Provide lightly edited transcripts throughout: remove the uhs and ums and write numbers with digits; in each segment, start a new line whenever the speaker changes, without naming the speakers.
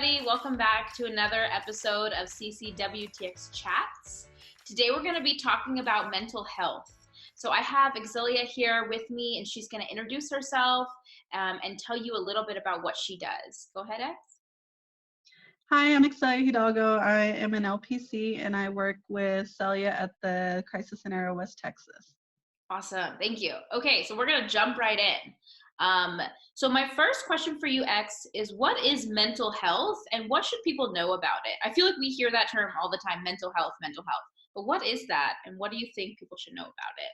everybody. Welcome back to another episode of CCWTX Chats. Today we're going to be talking about mental health. So I have Xylia here with me, and she's going to introduce herself and tell you a little bit about what she does. Go ahead, X.
Hi, I'm Xylia Hidalgo. I am an LPC, and I work with Xylia at the Crisis Center, West Texas.
Awesome. Thank you. Okay, so we're going to jump right in. So my first question for you, X, is what is mental health and what should people know about it? I feel like we hear that term all the time, mental health. But what is that and what do you think people should know about it?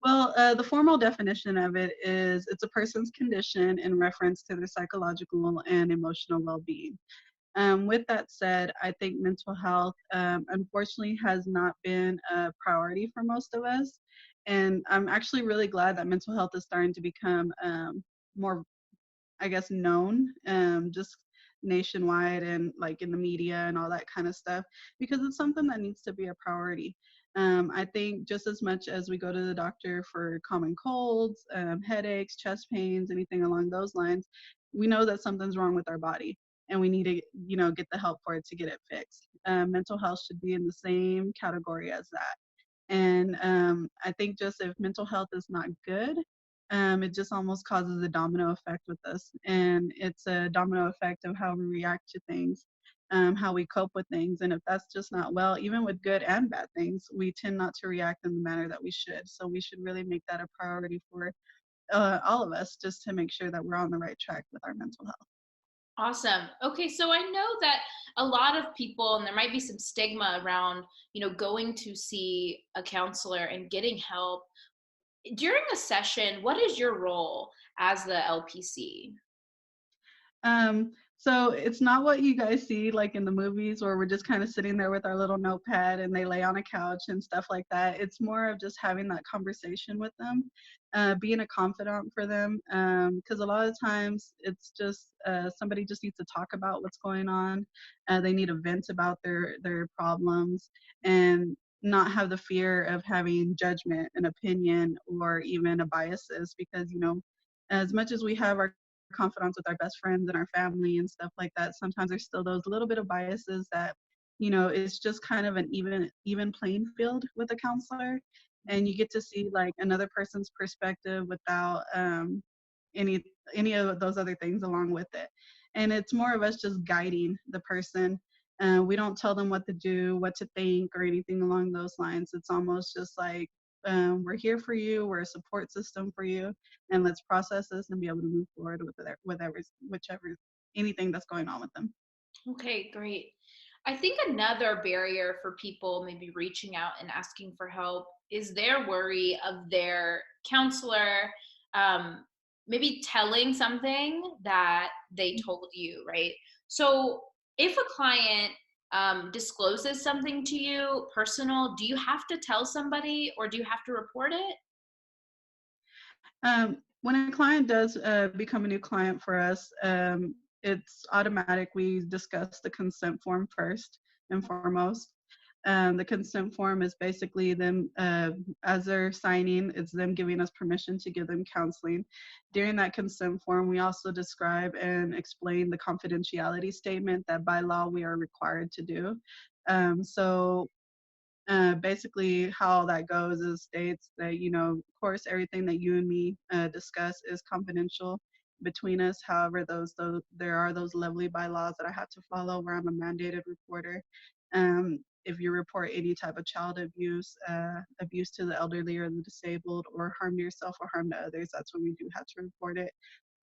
Well, the formal definition of it is it's a person's condition in reference to their psychological and emotional well-being. With that said, I think mental health, unfortunately, has not been a priority for most of us. And I'm actually really glad that mental health is starting to become more, I guess, known, just nationwide and like in the media and all that kind of stuff, because it's something that needs to be a priority. I think just as much as we go to the doctor for common colds, headaches, chest pains, anything along those lines, we know that something's wrong with our body and we need to, get the help for it to get it fixed. Mental health should be in the same category as that. And I think just if mental health is not good, it just almost causes a domino effect with us. And it's a domino effect of how we react to things, how we cope with things. And if that's just not well, even with good and bad things, we tend not to react in the manner that we should. So we should really make that a priority for all of us, just to make sure that we're on the right track with our mental health.
Awesome. Okay, so I know that a lot of people, and there might be some stigma around, going to see a counselor and getting help. During a session, what is your role as the LPC?
So it's not what you guys see like in the movies where we're just kind of sitting there with our little notepad and they lay on a couch and stuff like that. It's more of just having that conversation with them, being a confidant for them. Because a lot of times it's just somebody just needs to talk about what's going on. They need to vent about their problems and not have the fear of having judgment, an opinion, or even a biases, because as much as we have our confidants with our best friends and our family and stuff like that, sometimes there's still those little bit of biases that it's just kind of an even playing field with a counselor, and you get to see like another person's perspective without any of those other things along with it. And it's more of us just guiding the person. We don't tell them what to do, what to think, or anything along those lines. It's almost just like, we're here for you, we're a support system for you, and let's process this and be able to move forward with whichever anything that's going on with them.
Okay, great. I think another barrier for people maybe reaching out and asking for help is their worry of their counselor maybe telling something that they told you, right? So if a client discloses something to you personal, do you have to tell somebody or do you have to report it?
When a client does become a new client for us, it's automatic. We discuss the consent form first and foremost. The consent form is basically them, as they're signing, it's them giving us permission to give them counseling. During that consent form, we also describe and explain the confidentiality statement that by law we are required to do. Basically how that goes is states that, of course, everything that you and me discuss is confidential between us. However, there are those lovely bylaws that I have to follow where I'm a mandated reporter. If you report any type of child abuse, abuse to the elderly or the disabled, or harm to yourself or harm to others, that's when we do have to report it.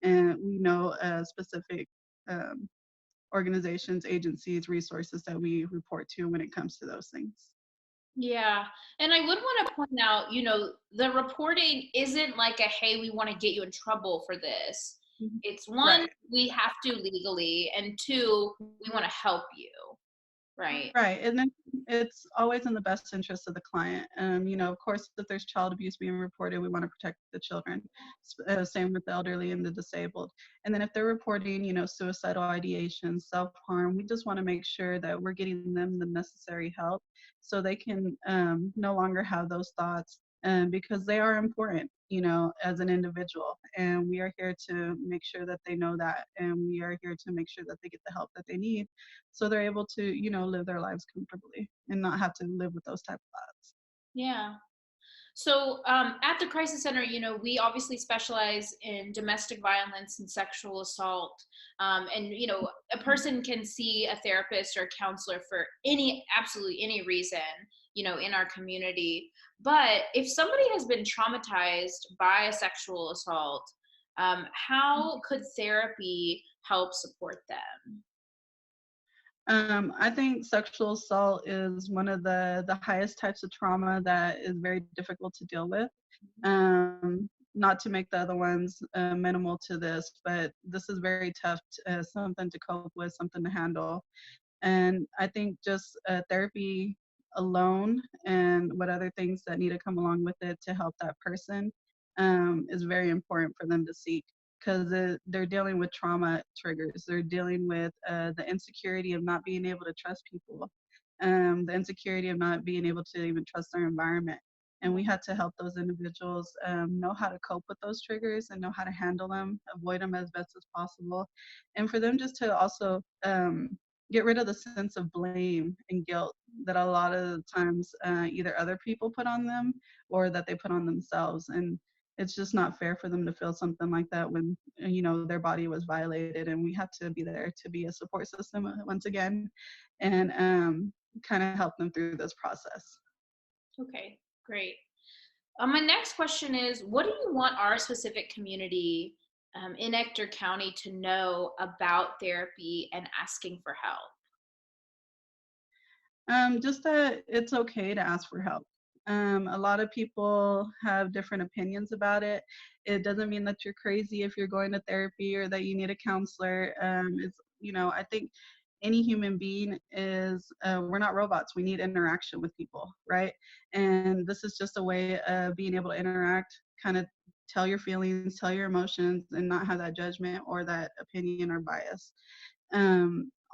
And we know specific organizations, agencies, resources that we report to when it comes to those things.
Yeah. And I would want to point out, the reporting isn't like a, hey, we want to get you in trouble for this. It's one,
Right.
we have to legally, and two, we want to help you. Right.
Right. And then it's always in the best interest of the client. Of course, if there's child abuse being reported, we want to protect the children. Same with the elderly and the disabled. And then if they're reporting, suicidal ideation, self-harm, we just want to make sure that we're getting them the necessary help so they can no longer have those thoughts, because they are important, as an individual. And we are here to make sure that they know that. And we are here to make sure that they get the help that they need so they're able to, live their lives comfortably and not have to live with those type of thoughts.
Yeah. So at the Crisis Center, we obviously specialize in domestic violence and sexual assault. And, a person can see a therapist or a counselor for absolutely any reason, in our community. But if somebody has been traumatized by a sexual assault, how could therapy help support them?
I think sexual assault is one of the highest types of trauma that is very difficult to deal with. Not to make the other ones minimal to this, but this is very tough, something to cope with, something to handle. And I think just therapy alone and what other things that need to come along with it to help that person is very important for them to seek because they're dealing with trauma triggers. They're dealing with the insecurity of not being able to trust people, the insecurity of not being able to even trust their environment. And we had to help those individuals know how to cope with those triggers and know how to handle them, avoid them as best as possible. And for them just to also get rid of the sense of blame and guilt that a lot of times either other people put on them or that they put on themselves. And it's just not fair for them to feel something like that when their body was violated. And we have to be there to be a support system once again, and kind of help them through this process.
Okay, great. My next question is, what do you want our specific community in Ector County to know about therapy and asking for help?
Just that it's okay to ask for help. A lot of people have different opinions about it. It doesn't mean that you're crazy if you're going to therapy or that you need a counselor. I think any human being we're not robots. We need interaction with people, right? And this is just a way of being able to interact, kind of tell your feelings, tell your emotions, and not have that judgment or that opinion or bias.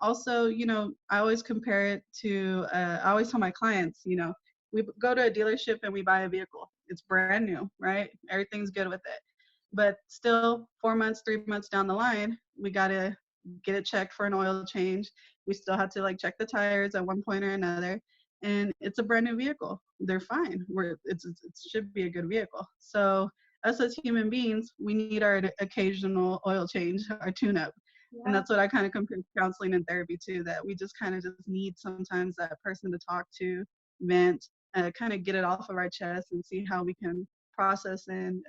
Also, I always compare it to, I always tell my clients, we go to a dealership and we buy a vehicle. It's brand new, right? Everything's good with it. But still, 4 months, 3 months down the line, we got to get it checked for an oil change. We still have to check the tires at one point or another. And it's a brand new vehicle. They're fine. It should be a good vehicle. So us as human beings, we need our occasional oil change, our tune up. And
Yeah.
that's what I kind of compare counseling and therapy to, that we just kind of just need sometimes that person to talk to, vent, kind of get it off of our chest and see how we can process and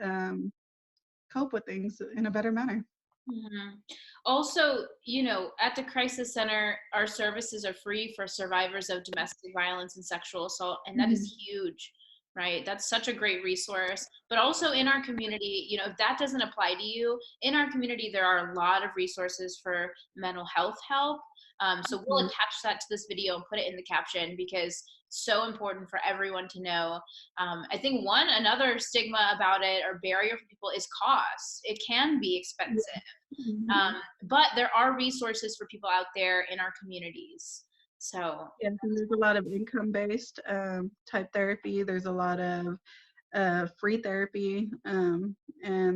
cope with things in a better manner.
Mhm. Also, at the Crisis Center, our services are free for survivors of domestic violence and sexual assault, and that
Mhm.
is huge, right? That's such a great resource. But also in our community, if that doesn't apply to you, in our community, there are a lot of resources for mental health help. So we'll
Mhm.
attach that to this video and put it in the caption because it's so important for everyone to know. I think another stigma about it or barrier for people is cost. It can be expensive.
Mhm.
But there are resources for people out there in our communities. So,
Yes, and there's a lot of income-based type therapy. There's a lot of free therapy, and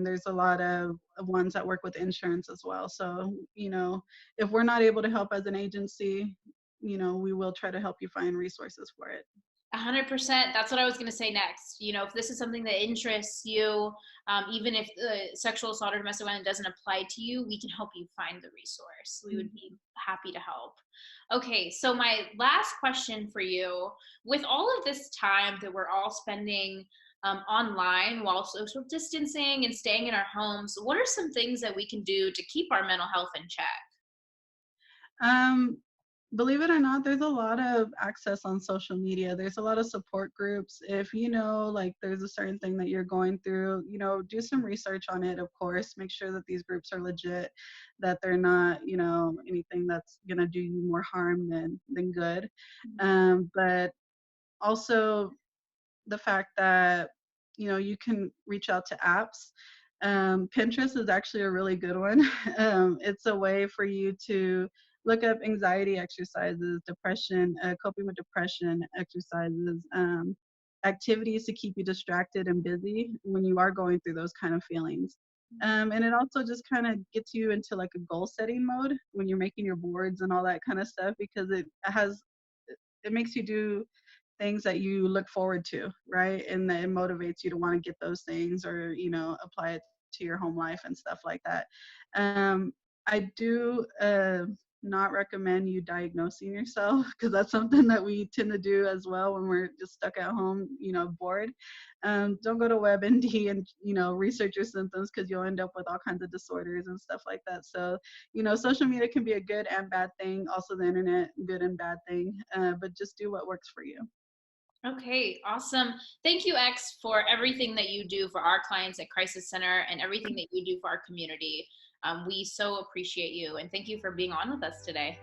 there's a lot of ones that work with insurance as well. So, if we're not able to help as an agency, we will try to help you find resources for it.
100%. That's what I was going to say next. If this is something that interests you, even if the sexual assault or domestic violence doesn't apply to you, we can help you find the resource. We would be happy to help. Okay, so my last question for you, with all of this time that we're all spending online while social distancing and staying in our homes, what are some things that we can do to keep our mental health in check?
Um, Believe it or not, there's a lot of access on social media. There's a lot of support groups. If there's a certain thing that you're going through, do some research on it, of course. Make sure that these groups are legit, that they're not, anything that's gonna do you more harm than good. But also the fact that you can reach out to apps. Pinterest is actually a really good one. It's a way for you to look up anxiety exercises, depression, coping with depression exercises. activities to keep you distracted and busy when you are going through those kind of feelings. And it also just kind of gets you into like a goal setting mode when you're making your boards and all that kind of stuff, because it makes you do things that you look forward to, right? And that it motivates you to want to get those things, or, apply it to your home life and stuff like that. Um, I do not recommend you diagnosing yourself, because that's something that we tend to do as well when we're just stuck at home, bored. Don't go to WebMD and, research your symptoms, because you'll end up with all kinds of disorders and stuff like that. So, social media can be a good and bad thing. Also, the internet, good and bad thing. But just do what works for you.
Okay, awesome. Thank you, X, for everything that you do for our clients at Crisis Center and everything that you do for our community. We so appreciate you, and thank you for being on with us today.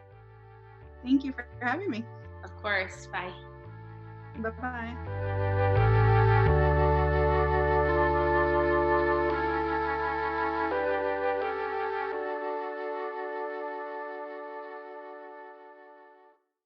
Thank you for having me.
Of course. Bye.
Bye-bye.